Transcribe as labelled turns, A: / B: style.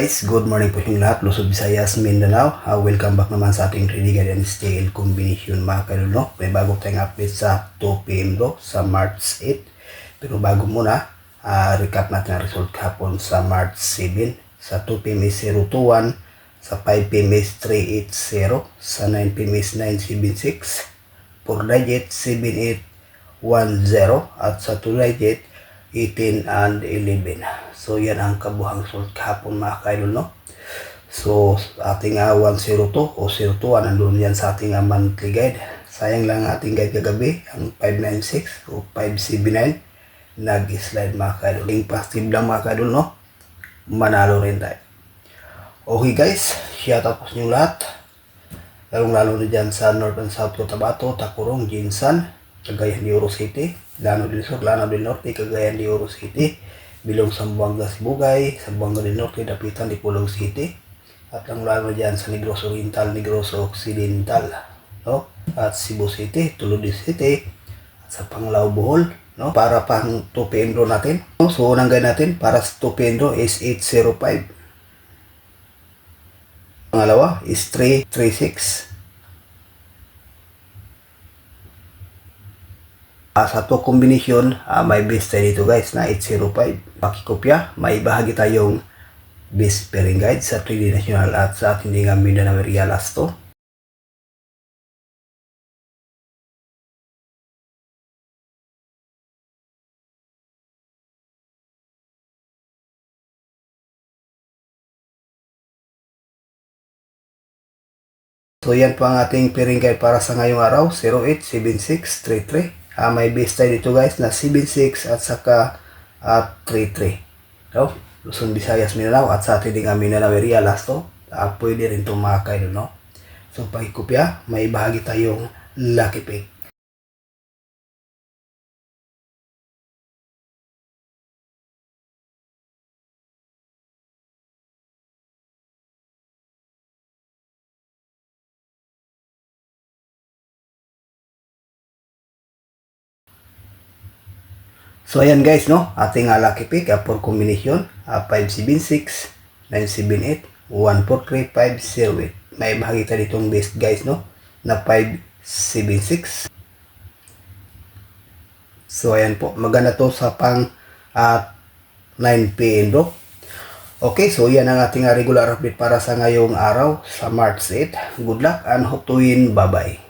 A: guys, good morning po yung lahat, Luzon, Visayas, Mindanao. Welcome back naman sa ating Trading and Style Combination mga kaluno. May bago tayong update sa 2 PM do sa March 8. Pero bago muna, recap natin ang result kahapon sa March 7. Sa 2 PM is 021, sa 5 PM is 380, sa 9 PM is 976, 4 digit 7810, at sa 2 digit 18 and 11. So yan ang kabuhang result kahapon mga kaidol, no? So ating 102 o 021 nandun yan sa ating monthly guide. Sayang lang ating guide kagabi, ang 596 o 579 nag-slide mga kaidol. Yung positive lang mga kaidol, no? Manalo rin tayo. Okay guys, shout out po sa inyo lahat. Lalong-lalo na dyan sa North and South Cotabato, Tacorong, Jinsan, Cagayan de Oro City, Llano del Sur, Llano del Norte, Cagayan de Oro City, Bilong, Zamboanga, Sibugay, Zamboanga del Norte, Dapitan, Dipolog City, at ang lalo dyan sa Negros Oriental, Negros Occidental, no? At Cebu City, Tuludi City, at sa Panglao, Bohol, no? Para pang 2 PM draw natin, no? So unang guide natin para sa 2 PM draw is 805. Pangalawa is 336. Sa to combination, may base tayo dito guys na 805. Pakikopya, may bahagi tayong base pairing guide sa 3D National at sa ating nga Mindanao area last to. So yan po ang ating pairing guide para sa ngayong araw, 087633. May base tayo dito guys na 76 at saka 33. No? Luzon, Visayas, Mindanao at sa ating nga Mindanao area last to. Pwede rin itong mga kayo, no? So pakikopya, may bahagi tayong lucky pick. So ayan guys, no, ating lucky pick for combination 576, 978, 143, 508. May bahagi tayo ditong best guys, no, na 576. So ayan po, maganda to sa pang 9 PM bro. Okay, so yan ang ating regular update para sa ngayong araw sa March 8. Good luck and hope to win. Bye bye.